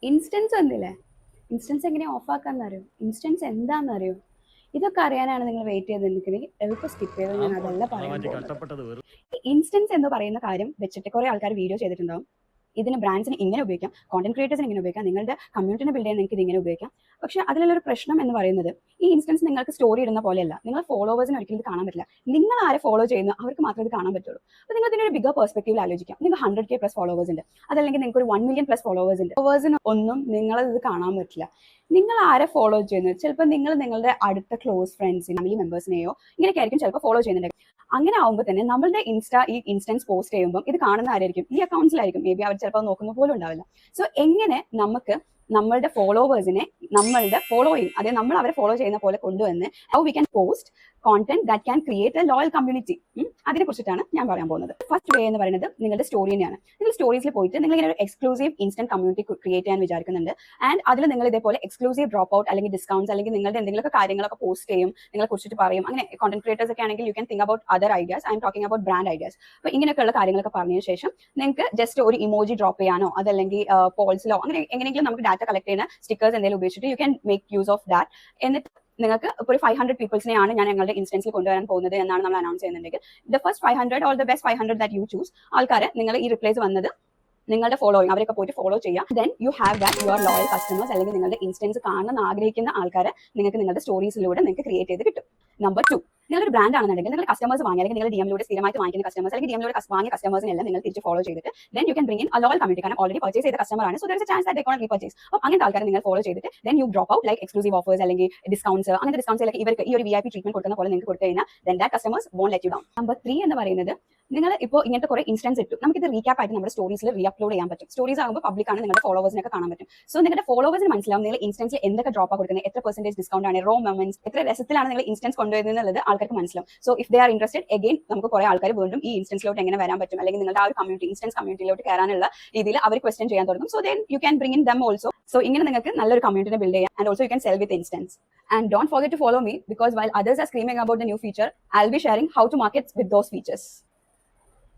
Instance വന്നില്ലേ? Instance എങ്ങനെ ഓഫാക്കാന്നറിയോ? Instance എന്താണെന്നറിയോ? ഇതൊക്കെ അറിയാനാണ് നിങ്ങൾ വെയിറ്റ് ചെയ്ത് നിൽക്കുന്നെങ്കിൽ എളുപ്പം സ്കിപ്പ് ചെയ്ത് ഞാൻ അതല്ല പറയാൻ പോകുന്നത്. ഈ ഇൻസ്റ്റൻസ് എന്ന് പറയുന്ന കാര്യം വെച്ചിട്ട് കുറെ ആൾക്കാർ വീഡിയോ ചെയ്തിട്ടുണ്ടാവും. ഇതിന് ബ്രാൻഡ്സിന് ഇങ്ങനെ ഉപയോഗിക്കാം, കോണ്ടന്റ് ക്രിയേറ്റേഴ്സിന് ഇങ്ങനെ ഉപയോഗിക്കാം, നിങ്ങളുടെ കമ്മ്യൂണിറ്റിനെ ബിൽഡ് ചെയ്യാൻ നിങ്ങൾക്ക് ഇത് ഇങ്ങനെ ഉപയോഗിക്കാം. പക്ഷേ അതിലുള്ളൊരു പ്രശ്നം എന്ന് പറയുന്നത് ഈ ഇൻസ്റ്റൻസ് നിങ്ങൾക്ക് സ്റ്റോറി ഇടുന്ന പോലെയല്ല. നിങ്ങൾ ഫോളോവേഴ്സിന് ഒരിക്കലും ഇത് കാണാൻ പറ്റില്ല. നിങ്ങൾ ആരെ ഫോളോ ചെയ്യുന്നു അവർക്ക് മാത്രമേ ഇത് കാണാൻ പറ്റുള്ളൂ. അപ്പോൾ നിങ്ങൾ ഇതിനൊരു ബിഗർ പെർസ്പെക്റ്റീവിൽ ആലോചിക്കാം. നിങ്ങൾക്ക് 100K പ്ലസ് ഫോളോവേഴ്സ് ഉണ്ട്, അതല്ലെങ്കിൽ നിങ്ങൾക്ക് ഒരു 1 മില്യൺ പ്ലസ് ഫോളോവേഴ്സ് ഉണ്ട്. ഫോളോവേഴ്സിന് ഒന്നും നിങ്ങളത് കാണാൻ പറ്റില്ല. നിങ്ങൾ ആരെ ഫോളോ ചെയ്യുന്നത്? ചിലപ്പോൾ നിങ്ങൾ നിങ്ങളുടെ അടുത്ത ക്ലോസ് ഫ്രണ്ട്സിനെ, ഫാമിലി മെമ്പേഴ്സിനെയോ ഇങ്ങനെയൊക്കെ ആയിരിക്കും ചിലപ്പോൾ ഫോളോ ചെയ്യുന്നുണ്ട്. അങ്ങനെ ആകുമ്പോൾ തന്നെ നമ്മളുടെ ഈ ഇൻസ്റ്റൻസ് പോസ്റ്റ് ചെയ്യുമ്പോൾ ഇത് കാണുന്ന ആരായിരിക്കും? ഈ അക്കൗണ്ട്സിലായിരിക്കും. മേ ബി അവർ ചിലപ്പോൾ നോക്കുന്ന പോലും ഉണ്ടാവില്ല. സോ എങ്ങനെ നമുക്ക് നമ്മളുടെ ഫോളോവേഴ്സിനെ നമ്മളുടെ ഫോളോയിങ്, അതായത് നമ്മൾ അവരെ ഫോളോ ചെയ്യുന്ന പോലെ കൊണ്ടുവന്ന് how we can post content that can create A loyal community, അതിനെ കുറിച്ചിട്ടാണ് ഞാൻ പറയാൻ പോകുന്നത്. ഫസ്റ്റ് വേ എന്ന് പറയുന്നത് നിങ്ങളുടെ സ്റ്റോറി തന്നെയാണ്. നിങ്ങൾ സ്റ്റോറീസിൽ പോയിട്ട് നിങ്ങൾ ഇങ്ങനെ ഒരു എക്സ്ക്ലൂസീവ് ഇൻസ്റ്റന്റ് കമ്മ്യൂണിറ്റി ക്രിയേറ്റ് ചെയ്യാൻ വിചാരിക്കുന്നുണ്ട്. ആൻഡ് അതിൽ നിങ്ങൾ ഇതേപോലെ എക്സ്ക്ലൂസീവ് ഡ്രോപ്പ് ഔട്ട് അല്ലെങ്കിൽ ഡിസ്കൗണ്ട്സ് അല്ലെങ്കിൽ നിങ്ങളുടെ എന്തെങ്കിലുമൊക്കെ കാര്യങ്ങളൊക്കെ പോസ്റ്റ് ചെയ്യും, നിങ്ങളെ കുറിച്ചിട്ട് പറയും. അങ്ങനെ കോണ്ടന്റ് ക്രിയേറ്റേഴ്സ് ഒക്കെ ആണെങ്കിൽ you can think about other ideas. I am talking about brand ideas. അപ്പോൾ ഇങ്ങനെയൊക്കെയുള്ള കാര്യങ്ങളൊക്കെ പറഞ്ഞതിന് ശേഷം നിങ്ങൾക്ക് ജസ്റ്റ് ഒരു ഇമോജി ഡ്രോപ്പ് ചെയ്യാനോ അതല്ലെങ്കിൽ പോൾസിലോ അങ്ങനെ എങ്ങനെയെങ്കിലും നമുക്ക് ഡാറ്റ കളക്ട് ചെയ്യുന്ന സ്റ്റിക്കേഴ്സ് എന്തെങ്കിലും ഉപയോഗിച്ചിട്ട് you can make use of that. എന്നിട്ട് നിങ്ങൾക്ക് ഇപ്പോൾ ഒരു 500 പീപ്പിൾസിനെയാണ് ഞാൻ ഞങ്ങളുടെ ഇൻസ്റ്റൻസിൽ കൊണ്ടുവരാൻ പോകുന്നത് എന്നാണ് നമ്മൾ അനൗൺസ് ചെയ്യുന്നുണ്ടെങ്കിൽ the first 500 or the best 500 that you choose ആൾക്കാരെ നിങ്ങൾ ഈ റിപ്ലൈസ് വന്നത് നിങ്ങളുടെ ഫോളോയിങ് അവരൊക്കെ പോയിട്ട് ഫോളോ ചെയ്യുക. Then you have that your loyal customers, അല്ലെങ്കിൽ നിങ്ങളുടെ ഇൻസ്റ്റൻസ് കാണാൻ ആഗ്രഹിക്കുന്ന ആൾക്കാരെ നിങ്ങൾക്ക് നിങ്ങളുടെ സ്റ്റോറീസിലൂടെ നിങ്ങൾക്ക് ക്രിയേറ്റ് ചെയ്ത് കിട്ടും. നമ്പർ 2, നിങ്ങളൊരു ബ്രാൻഡ് ആണെന്നുണ്ടെങ്കിൽ നിങ്ങൾ കസ്റ്റമേഴ്സ് വാങ്ങി അല്ലെങ്കിൽ നിങ്ങൾ ഡിഎംലൂടെ സ്ഥിരമായിട്ട് വാങ്ങിക്കുന്ന കസ്റ്റമേഴ്സ് അല്ലെങ്കിൽ ഡിഎംലൂടെ വാങ്ങിയ കസ്റ്റമേഴ്സിനെല്ലാം നിങ്ങൾ തിരിച്ച് ഫോളോ ചെയ്തിട്ട് then you can bring in a loyal community. കാരണം ഓൾറെഡി പർച്ചേസ് ചെയ്ത കസ്റ്റമർ ആണ്, so there is a chance that they can repurchase. അപ്പോൾ അങ്ങനത്തെ ആൾക്കാരെ നിങ്ങൾ ഫോളോ ചെയ്തിട്ട് then you drop out like exclusive offers അല്ലെങ്കിൽ ഡിസ്കൗണ്ട്സ്. അങ്ങനത്തെ ഡിസ്കൗണ്ട്സിലൊക്കെ ഇവർക്ക് ഈ ഒരു VIP ട്രീറ്റ്മെന്റ് കൊടുക്കുന്ന പോലെ നിങ്ങൾക്ക് കൊടുത്തു കഴിഞ്ഞാൽ then that customers won't let you down. Number 3 എന്ന് പറയുന്നത് നിങ്ങൾ ഇപ്പോൾ ഇങ്ങനത്തെ കുറെ ഇൻസ്റ്റൻസ് ഇട്ടു, നമുക്കിത് റീക്യാപ്പ് ആയിട്ട് നമ്മുടെ സ്റ്റോറീസിൽ റീഅപ്ലോഡ് ചെയ്യാൻ പറ്റും. സ്റ്റോറീസ് ആകുമ്പോൾ പബ്ലിക് ആണ്, നിങ്ങളുടെ ഫോളോവേഴ്സിനൊക്കെ കാണാൻ പറ്റും. സോ നിങ്ങളുടെ ഫോളോവേഴ്സിന് മനസ്സിലാവും നിങ്ങൾ ഇൻസ്റ്റൻസിൽ എന്തൊക്കെ ഡ്രോപ്പ് കൊടുക്കുന്നത്, എത്ര പെർസെന്റേജ് ഡിസ്കൗണ്ട് ആണ്, റോ മൊമെന്റ്സ്, എത്ര രസത്തിലാണ് നിങ്ങൾ ഇൻസ്റ്റൻസ് കൊണ്ടുവരുന്നത് എന്നുള്ളത് ആൾക്കാർക്ക് മനസ്സിലാവും. So if they are interested again നമുക്ക് കുറെ ആൾക്കാർ വീണ്ടും ഈ ഇൻസ്റ്റൻസിലോട്ട് എങ്ങനെ വരാൻ പറ്റും അല്ലെങ്കിൽ നിങ്ങളുടെ ആ ഒരു കമ്മ്യൂണിറ്റി ഇൻസ്റ്റൻസ് കമ്മ്യൂണിറ്റിയിലോട്ട് കയറാനുള്ള രീതിയിൽ അവർ ക്വസ്റ്റ്യൻ ചെയ്യാൻ തുടങ്ങും. So then you can bring in them also. So ഇങ്ങനെ നിങ്ങൾക്ക് നല്ലൊരു കമ്മ്യൂണിറ്റിനെ ബിൽഡ് ചെയ്യാം. And also you can cell with instance. And don't forget to follow me because while others are screaming about the new feature, I'll be sharing how to market with those features.